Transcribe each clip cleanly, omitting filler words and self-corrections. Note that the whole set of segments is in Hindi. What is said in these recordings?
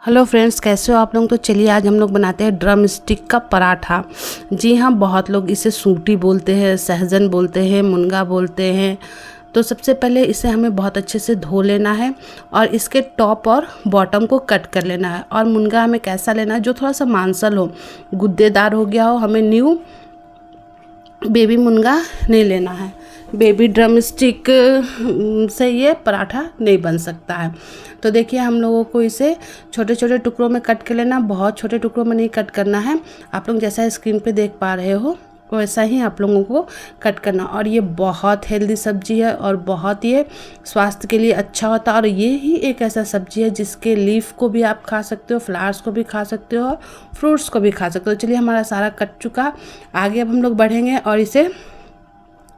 हेलो फ्रेंड्स, कैसे हो आप लोग। तो चलिए आज हम लोग बनाते हैं ड्रम स्टिक का पराठा। जी हाँ, बहुत लोग इसे सूटी बोलते हैं, सहजन बोलते हैं, मुनगा बोलते हैं। तो सबसे पहले इसे हमें बहुत अच्छे से धो लेना है और इसके टॉप और बॉटम को कट कर लेना है। और मुनगा हमें कैसा लेना है, जो थोड़ा सा मांसल हो, गुद्देदार हो गया हो। हमें न्यू बेबी मुनगा नहीं लेना है। बेबी ड्रम स्टिक से ये पराठा नहीं बन सकता है। तो देखिए, हम लोगों को इसे छोटे छोटे टुकड़ों में कट कर लेना, बहुत छोटे टुकड़ों में नहीं कट करना है। आप लोग जैसा स्क्रीन पे देख पा रहे हो वैसा ही आप लोगों को कट करना। और ये बहुत हेल्दी सब्जी है और बहुत ये स्वास्थ्य के लिए अच्छा होता है। और ये ही एक ऐसा सब्जी है जिसके लीफ को भी आप खा सकते हो, फ्लावर्स को भी खा सकते हो और फ्रूट्स को भी खा सकते हो। चलिए, हमारा सारा कट चुका। आगे अब हम लोग बढ़ेंगे और इसे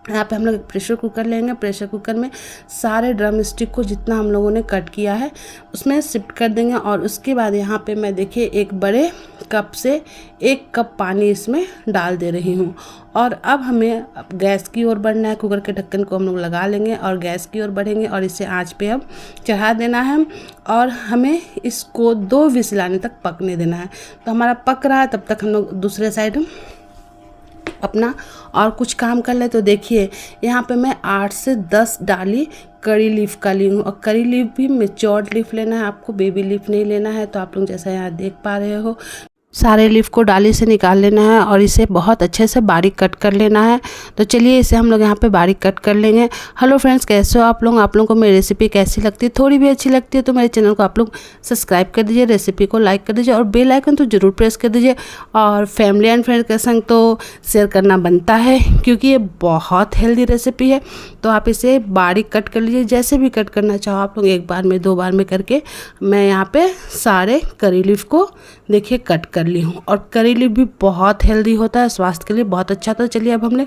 यहाँ पे हम लोग एक प्रेशर कुकर लेंगे। प्रेशर कुकर में सारे ड्रम स्टिक को जितना हम लोगों ने कट किया है उसमें शिफ्ट कर देंगे। और उसके बाद यहाँ पे मैं देखिए एक बड़े कप से 1 कप पानी इसमें डाल दे रही हूँ। और अब हमें गैस की ओर बढ़ना है। कुकर के ढक्कन को हम लोग लगा लेंगे और गैस की ओर बढ़ेंगे और इसे आंच पे अब चढ़ा देना है। और हमें इसको 2 विसिल आने तक पकने देना है। तो हमारा पक रहा है, तब तक हम लोग दूसरे साइड अपना और कुछ काम कर ले। तो देखिए, यहाँ पे मैं 8 से 10 डाली करी लीफ का ली हूँ। और करी लीफ भी मैच्योर्ड लीफ लेना है आपको, बेबी लीफ नहीं लेना है। तो आप लोग जैसा यहाँ देख पा रहे हो, सारे लीफ को डाली से निकाल लेना है और इसे बहुत अच्छे से बारीक कट कर लेना है। तो चलिए इसे हम लोग यहाँ पे बारीक कट कर लेंगे। हेलो फ्रेंड्स, कैसे हो आप लोगों को मेरी रेसिपी कैसी लगती है। थोड़ी भी अच्छी लगती है तो मेरे चैनल को आप लोग सब्सक्राइब कर दीजिए, रेसिपी को लाइक कर दीजिए और बेल आइकन तो ज़रूर प्रेस कर दीजिए। और फैमिली एंड फ्रेंड के संग तो शेयर करना बनता है, क्योंकि ये बहुत हेल्दी रेसिपी है। तो आप इसे बारीक कट कर लीजिए, जैसे भी कट करना चाहो आप लोग, 1 बार में 2 बार में करके। मैं यहाँ पे सारे करी लीफ को देखिए कट कर ली हूँ। और करी लीफ भी बहुत हेल्दी होता है, स्वास्थ्य के लिए बहुत अच्छा होता है। चलिए अब हमने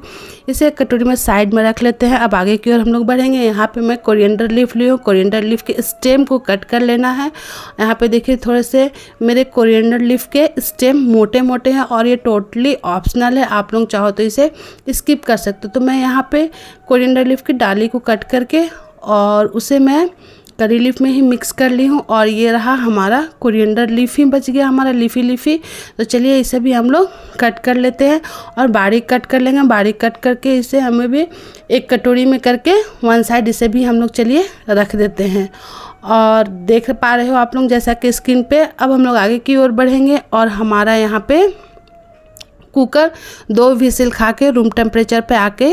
इसे कटोरी में साइड में रख लेते हैं। अब आगे की ओर हम लोग बढ़ेंगे। यहाँ पे मैं कोरिएंडर लीफ ली हूँ। कोरिएंडर लीफ के स्टेम को कट कर लेना है। यहाँ पे देखिए थोड़े से मेरे कोरिएंडर लीफ के स्टेम मोटे मोटे हैं और ये टोटली ऑप्शनल है, आप लोग चाहो तो इसे स्किप कर सकते हो। तो मैं यहाँ पे कोरिएंडर लीफ की डाली को कट करके और उसे मैं करी लीफ में ही मिक्स कर ली हूँ। और ये रहा हमारा कोरिएंडर लीफ ही बच गया, हमारा लीफी। तो चलिए इसे भी हम लोग कट कर लेते हैं और बारीक कट कर लेंगे। बारीक कट करके इसे हमें भी एक कटोरी में करके 1 साइड इसे भी हम लोग चलिए रख देते हैं। और देख पा रहे हो आप लोग जैसा कि स्क्रीन पे। अब हम लोग आगे की ओर बढ़ेंगे और हमारा यहाँ पे कुकर 2 विसिल खा के रूम टेम्परेचर पे आके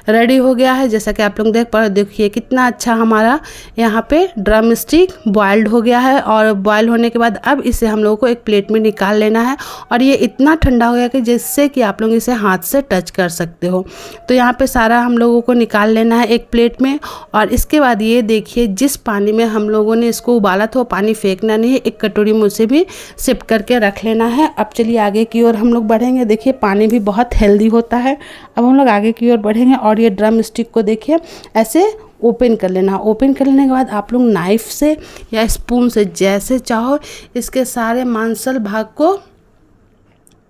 रेडी हो गया है। जैसा कि आप लोग देख पा रहे हो, देखिए कितना अच्छा हमारा यहाँ पे ड्रम स्टिक बॉइल्ड हो गया है। और बॉयल होने के बाद अब इसे हम लोगों को एक प्लेट में निकाल लेना है। और ये इतना ठंडा हो गया कि जिससे कि आप लोग इसे हाथ से टच कर सकते हो। तो यहाँ पे सारा हम लोगों को निकाल लेना है एक प्लेट में। और इसके बाद ये देखिए, जिस पानी में हम लोगों ने इसको उबाला था वो पानी फेंकना नहीं है, एक कटोरी में उसे भी शिफ्ट करके रख लेना है। अब चलिए आगे की ओर हम लोग बढ़ेंगे। देखिए पानी भी बहुत हेल्दी होता है। अब हम लोग आगे की ओर बढ़ेंगे और ये ड्रम स्टिक को देखिए ऐसे ओपन कर लेना। ओपन कर लेने के बाद आप लोग नाइफ से या स्पून से जैसे चाहो इसके सारे मांसल भाग को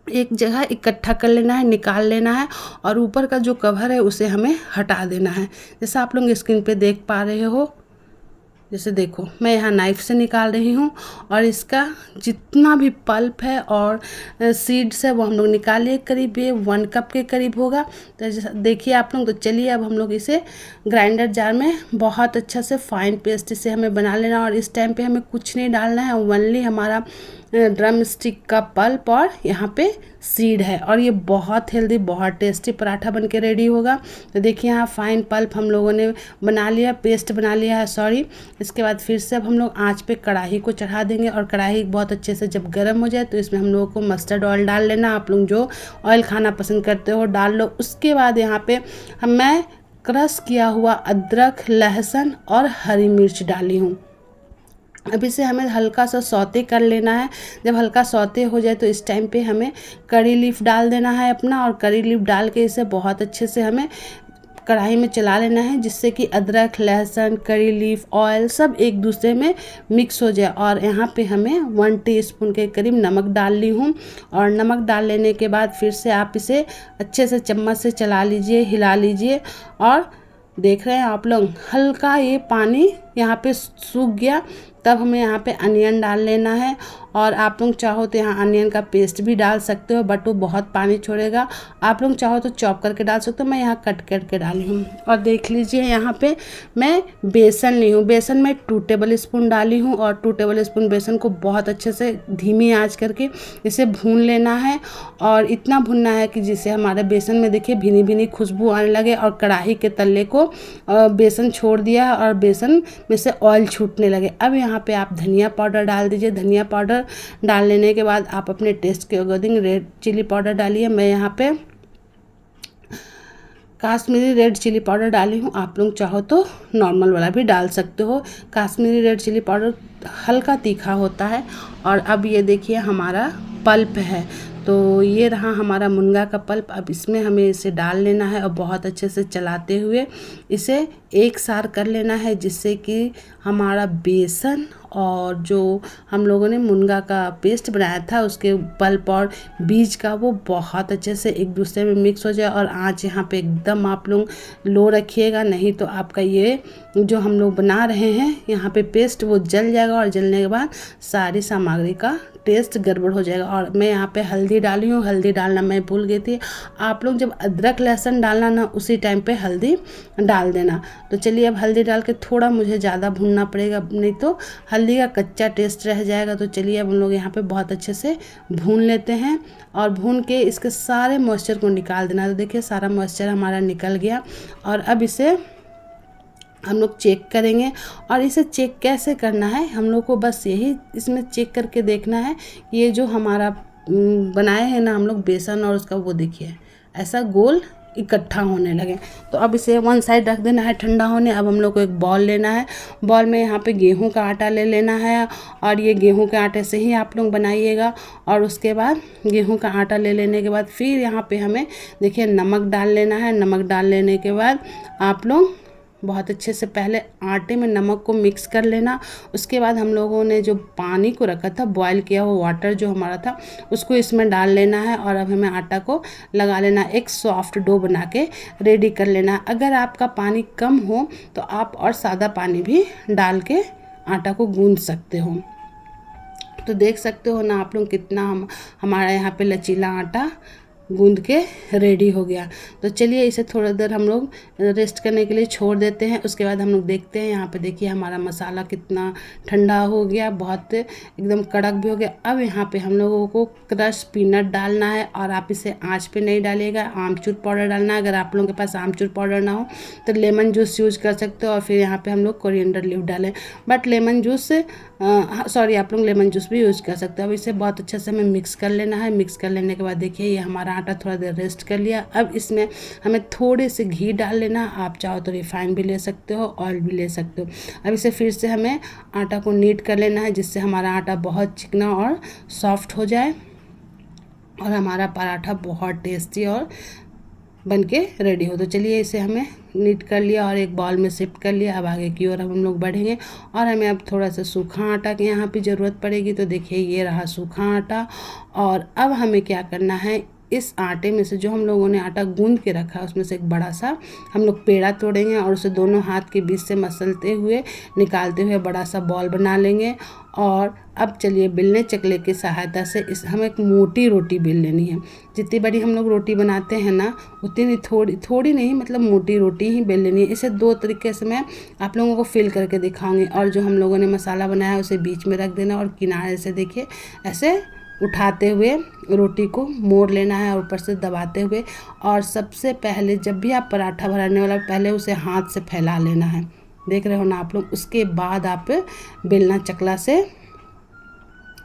एक जगह इकट्ठा कर लेना है, निकाल लेना है। और ऊपर का जो कवर है उसे हमें हटा देना है, जैसा आप लोग स्क्रीन पे देख पा रहे हो। जैसे देखो, मैं यहाँ नाइफ से निकाल रही हूँ और इसका जितना भी पल्प है और सीड्स है वो हम लोग निकालिए। करीब ये 1 कप के करीब होगा। तो जैसा देखिए आप लोग। तो चलिए अब हम लोग इसे ग्राइंडर जार में बहुत अच्छा से फाइन पेस्ट इसे हमें बना लेना। और इस टाइम पे हमें कुछ नहीं डालना है, ओनली हमारा ड्रम स्टिक का पल्प और यहाँ पे सीड है। और ये बहुत हेल्दी, बहुत टेस्टी पराठा बन के रेडी होगा। तो देखिए यहाँ फाइन पल्प हम लोगों ने बना लिया, पेस्ट बना लिया है, सॉरी। इसके बाद फिर से अब हम लोग आंच पे कढ़ाई को चढ़ा देंगे। और कढ़ाई बहुत अच्छे से जब गर्म हो जाए तो इसमें हम लोगों को मस्टर्ड ऑयल डाल लेना। आप लोग जो ऑयल खाना पसंद करते हो डाल लो। उसके बाद यहाँ पे मैं क्रश किया हुआ अदरक, लहसुन और हरी मिर्च डाली हूँ। अब इसे हमें हल्का सा सौते कर लेना है। जब हल्का सौते हो जाए तो इस टाइम पे हमें करी लीफ डाल देना है अपना। और करी लीफ डाल के इसे बहुत अच्छे से हमें कढ़ाई में चला लेना है, जिससे कि अदरक, लहसुन, करी लीफ, ऑयल सब एक दूसरे में मिक्स हो जाए। और यहाँ पे हमें 1 टीस्पून के करीब नमक डाल ली हूँ। और नमक डाल लेने के बाद फिर से आप इसे अच्छे से चम्मच से चला लीजिए, हिला लीजिए। और देख रहे हैं आप लोग, हल्का ये पानी यहाँ पे सूख गया। तब हमें यहाँ पे अनियन डाल लेना है। और आप लोग चाहो तो यहाँ अनियन का पेस्ट भी डाल सकते हो, बट वो बहुत पानी छोड़ेगा। आप लोग चाहो तो चॉप करके डाल सकते हो, मैं यहाँ कट करके डाली हूँ। और देख लीजिए यहाँ पे मैं बेसन ली हूँ। बेसन में 2 टेबल स्पून डाली हूँ और 2 टेबल स्पून बेसन को बहुत अच्छे से धीमी आंच करके इसे भून लेना है। और इतना भूनना है कि जिससे हमारे बेसन में देखिए भीनी भीनी खुशबू आने लगे और कढ़ाई के तले को बेसन छोड़ दिया और बेसन में से ऑयल छूटने लगे। अब यहाँ पे आप धनिया पाउडर डाल दीजिए। धनिया पाउडर डाल लेने के बाद आप अपने टेस्ट के अकॉर्डिंग रेड चिली पाउडर डालिए। मैं यहाँ पे काश्मीरी रेड चिली पाउडर डाली हूँ, आप लोग चाहो तो नॉर्मल वाला भी डाल सकते हो। काश्मीरी रेड चिली पाउडर हल्का तीखा होता है। और अब ये देखिए हमारा पल्प है, तो ये रहा हमारा मुनगा का पल्प। अब इसमें हमें इसे डाल लेना है और बहुत अच्छे से चलाते हुए इसे एक सार कर लेना है, जिससे कि हमारा बेसन और जो हम लोगों ने मुनगा का पेस्ट बनाया था उसके पल्प और बीज का वो बहुत अच्छे से एक दूसरे में मिक्स हो जाए। और आँच यहाँ पे एकदम आप लोग लो रखिएगा, नहीं तो आपका ये जो हम लोग बना रहे हैं यहाँ पे पेस्ट वो जल जाएगा और जलने के बाद सारी सामग्री का टेस्ट गड़बड़ हो जाएगा। और मैं यहाँ पे हल्दी डाली हूँ, हल्दी डालना मैं भूल गई थी। आप लोग जब अदरक लहसुन डालना ना उसी टाइम पे हल्दी डाल देना। तो चलिए अब हल्दी डाल के थोड़ा मुझे ज़्यादा भूनना पड़ेगा, नहीं तो हल्दी का कच्चा टेस्ट रह जाएगा। तो चलिए अब हम लोग यहाँ पे बहुत अच्छे से भून लेते हैं और भून के इसके सारे मॉइस्चर को निकाल देना। तो देखिए सारा मॉइस्चर हमारा निकल गया। और अब इसे हम लोग चेक करेंगे। और इसे चेक कैसे करना है, हम लोग को बस यही इसमें चेक करके देखना है कि ये जो हमारा बनाए हैं ना हम लोग बेसन और उसका वो देखिए ऐसा गोल इकट्ठा होने लगे। तो अब इसे वन साइड रख देना है ठंडा होने। अब हम लोग को एक बॉल लेना है। बॉल में यहाँ पे गेहूं का आटा ले लेना है और ये गेहूं के आटे से ही आप लोग बनाइएगा। और उसके बाद गेहूं का आटा ले लेने के बाद फिर यहाँ पे हमें देखिए नमक डाल लेना है। नमक डाल लेने के बाद आप लोग बहुत अच्छे से पहले आटे में नमक को मिक्स कर लेना। उसके बाद हम लोगों ने जो पानी को रखा था बॉयल किया हुआ वाटर जो हमारा था उसको इसमें डाल लेना है। और अब हमें आटा को लगा लेना, एक सॉफ्ट डो बना के रेडी कर लेना। अगर आपका पानी कम हो तो आप और सादा पानी भी डाल के आटा को गूंद सकते हो। तो देख सकते हो ना आप लोग कितना हमारा यहाँ पे लचीला आटा गूंद के रेडी हो गया। तो चलिए इसे थोड़ा देर हम लोग रेस्ट करने के लिए छोड़ देते हैं। उसके बाद हम लोग देखते हैं, यहाँ पे देखिए हमारा मसाला कितना ठंडा हो गया, बहुत एकदम कड़क भी हो गया। अब यहाँ पे हम लोगों को क्रश पीनट डालना है और आप इसे आंच पे नहीं डालिएगा, आमचूर पाउडर डालना है। अगर आप लोगों के पास आमचूर पाउडर ना हो तो लेमन जूस यूज कर सकते हो। और फिर यहाँ पे हम लोग कोरिएंडर लीफ डालें, बट लेमन जूस सॉरी आप लोग लेमन जूस भी यूज़ कर सकते हो। अब इसे बहुत अच्छे से हमें मिक्स कर लेना है। मिक्स कर लेने के बाद देखिए ये हमारा आटा थोड़ा देर रेस्ट कर लिया। अब इसमें हमें थोड़े से घी डाल लेना, आप चाहो तो रिफाइन भी ले सकते हो, ऑयल भी ले सकते हो। अब इसे फिर से हमें आटा को नीट कर लेना है, जिससे हमारा आटा बहुत चिकना और सॉफ्ट हो जाए और हमारा पराठा बहुत टेस्टी और बन के रेडी हो। तो चलिए इसे हमें नीट कर लिया और एक बॉल में शिफ्ट कर लिया। अब आगे की ओर हम लोग बढ़ेंगे और हमें अब थोड़ा सा सूखा आटा की यहाँ पे ज़रूरत पड़ेगी। तो देखिए ये रहा सूखा आटा। और अब हमें क्या करना है, इस आटे में से जो हम लोगों ने आटा गूंद के रखा है उसमें से एक बड़ा सा हम लोग पेड़ा तोड़ेंगे और उसे दोनों हाथ के बीच से मसलते हुए निकालते हुए बड़ा सा बॉल बना लेंगे। और अब चलिए बेलने चकले की सहायता से हमें एक मोटी रोटी बेल लेनी है। जितनी बड़ी हम लोग रोटी बनाते हैं ना उतनी थोड़ी नहीं, मतलब मोटी रोटी ही बेल लेनी है। इसे 2 तरीके से मैं आप लोगों को फिल करके दिखाऊंगी। और जो हम लोगों ने मसाला बनाया है उसे बीच में रख देना और किनारे से देखिए ऐसे उठाते हुए रोटी को मोड़ लेना है और ऊपर से दबाते हुए। और सबसे पहले जब भी आप पराठा बनाने वाला पहले उसे हाथ से फैला लेना है, देख रहे हो ना आप लोग। उसके बाद आप बेलना चकला से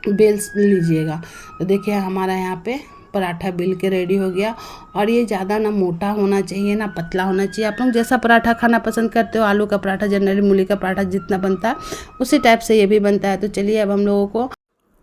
बेल लीजिएगा। तो देखिए हमारा यहाँ पे पराठा बेल के रेडी हो गया। और ये ज़्यादा ना मोटा होना चाहिए ना पतला होना चाहिए। आप लोग जैसा पराठा खाना पसंद करते हो, आलू का पराठा जनरली मूली का पराठा जितना बनता है उसी टाइप से ये भी बनता है। तो चलिए अब हम लोगों को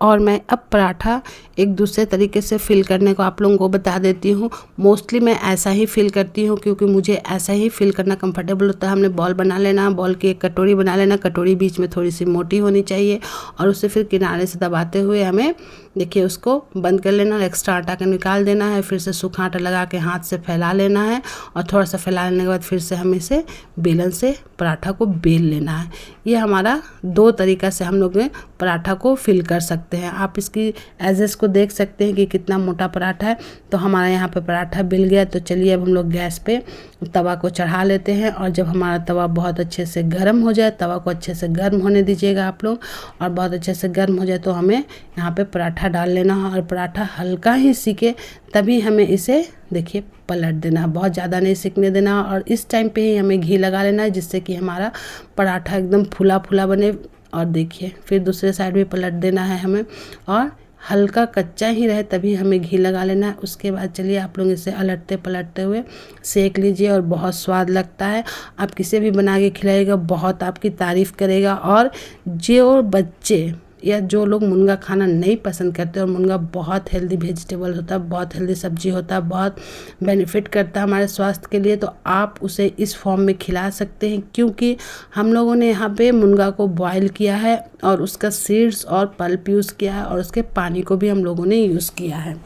और मैं अब पराठा एक दूसरे तरीके से फिल करने को आप लोगों को बता देती हूँ। मोस्टली मैं ऐसा ही फिल करती हूँ क्योंकि मुझे ऐसा ही फिल करना कंफर्टेबल होता है। हमने बॉल बना लेना, बॉल की एक कटोरी बना लेना, कटोरी बीच में थोड़ी सी मोटी होनी चाहिए और उसे फिर किनारे से दबाते हुए हमें देखिए उसको बंद कर लेना और एक्स्ट्रा आटा का निकाल देना है। फिर से सूखा आटा लगा के हाथ से फैला लेना है और थोड़ा सा फैला लेने के बाद फिर से हमें इसे बेलन से पराठा को बेल लेना है। ये हमारा 2 तरीका से हम लोग पराठा को फिल कर सकते हैं। सकते हैं। आप इसकी एजेस को देख सकते हैं कि कितना मोटा पराठा है। तो हमारा यहाँ पे पराठा बिल गया। तो चलिए अब हम लोग गैस पे तवा को चढ़ा लेते हैं, और जब हमारा तवा बहुत अच्छे से गर्म हो जाए, तवा को अच्छे से गर्म होने दीजिएगा आप लोग, और बहुत अच्छे से गर्म हो जाए तो हमें यहाँ पे पराठा डाल लेना है, और पराठा हल्का ही सीखे तभी हमें इसे देखिए पलट देना है, बहुत ज़्यादा नहीं सीखने देना। और इस टाइम पे ही हमें घी लगा लेना है, जिससे कि हमारा पराठा एकदम फूला फूला बने। और देखिए फिर दूसरे साइड भी पलट देना है हमें, और हल्का कच्चा ही रहे तभी हमें घी लगा लेना है। उसके बाद चलिए आप लोग इसे अलटते पलटते हुए सेक लीजिए, और बहुत स्वाद लगता है। आप किसे भी बना के खिलाइएगा, बहुत आपकी तारीफ़ करेगा। और जो बच्चे या जो लोग मुनगा खाना नहीं पसंद करते, और मुनगा बहुत हेल्दी वेजिटेबल होता है, बहुत हेल्दी सब्जी होता है, बहुत बेनिफिट करता है हमारे स्वास्थ्य के लिए, तो आप उसे इस फॉर्म में खिला सकते हैं। क्योंकि हम लोगों ने यहाँ पे मुनगा को बॉयल किया है, और उसका सीड्स और पल्प यूज़ किया है, और उसके पानी को भी हम लोगों ने यूज़ किया है।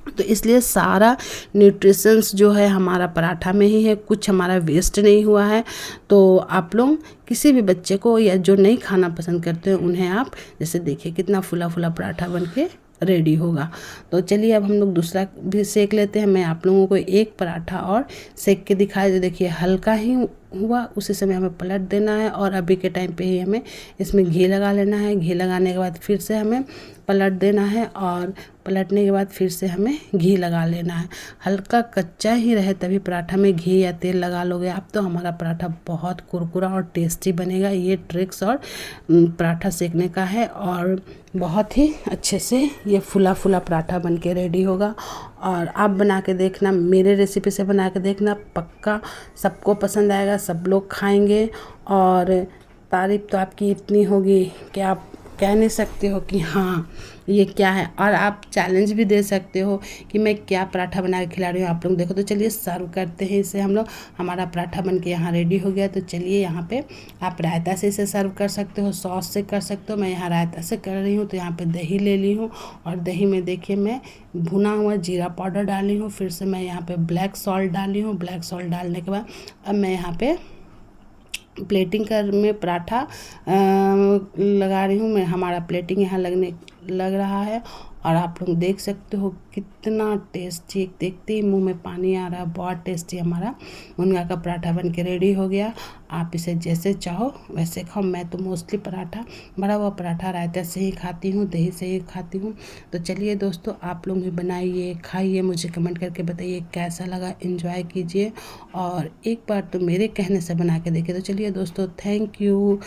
तो इसलिए सारा न्यूट्रिशंस जो है हमारा पराठा में ही है, कुछ हमारा वेस्ट नहीं हुआ है। तो आप लोग किसी भी बच्चे को या जो नहीं खाना पसंद करते हैं उन्हें आप जैसे देखिए कितना फुला फुला पराठा बन के रेडी होगा। तो चलिए अब हम लोग दूसरा भी सेक लेते हैं। मैं आप लोगों को एक पराठा और सेक के दिखाया, जो देखिए हल्का ही हुआ, उसी समय हमें पलट देना है, और अभी के टाइम पे ही हमें इसमें घी लगा लेना है। घी लगाने के बाद फिर से हमें पलट देना है, और पलटने के बाद फिर से हमें घी लगा लेना है। हल्का कच्चा ही रहे तभी पराठा में घी या तेल लगा लोगे आप, तो हमारा पराठा बहुत कुरकुरा और टेस्टी बनेगा। ये ट्रिक्स और पराठा सेकने का है, और बहुत ही अच्छे से ये फुला फुला पराठा बन के रेडी होगा। और आप बना के देखना, मेरे रेसिपी से बना के देखना, पक्का सबको पसंद आएगा, सब लोग खाएंगे। और तारीफ़ तो आपकी इतनी होगी कि आप कह नहीं सकते हो कि हाँ ये क्या है। और आप चैलेंज भी दे सकते हो कि मैं क्या पराठा बना के खिला रही हूँ आप लोग देखो। तो चलिए सर्व करते हैं इसे हम लोग। हमारा पराठा बन के यहाँ रेडी हो गया। तो चलिए यहाँ पे आप रायता से इसे सर्व कर सकते हो, सॉस से कर सकते हो। मैं यहाँ रायता से कर रही हूँ। तो यहाँ पे दही ले ली हूँ, और दही में देखिए मैं भुना हुआ जीरा पाउडर डाली हूँ। फिर से मैं यहाँ पे ब्लैक सॉल्ट डाली हूँ। ब्लैक सॉल्ट डालने के बाद अब मैं यहाँ पे प्लेटिंग कर में पराठा लगा रही हूँ मैं। हमारा प्लेटिंग यहाँ लग रहा है, और आप लोग देख सकते हो कितना टेस्टी, देखते ही मुंह में पानी आ रहा है। बहुत टेस्टी हमारा मुनगा का पराठा बन के रेडी हो गया। आप इसे जैसे चाहो वैसे खाओ। मैं तो मोस्टली पराठा, बड़ा हुआ पराठा रायता से ही खाती हूँ, दही से ही खाती हूँ। तो चलिए दोस्तों, आप लोग भी बनाइए, खाइए, मुझे कमेंट करके बताइए कैसा लगा। एंजॉय कीजिए, और एक बार तो मेरे कहने से बना के देखिए। तो चलिए दोस्तों, थैंक यू।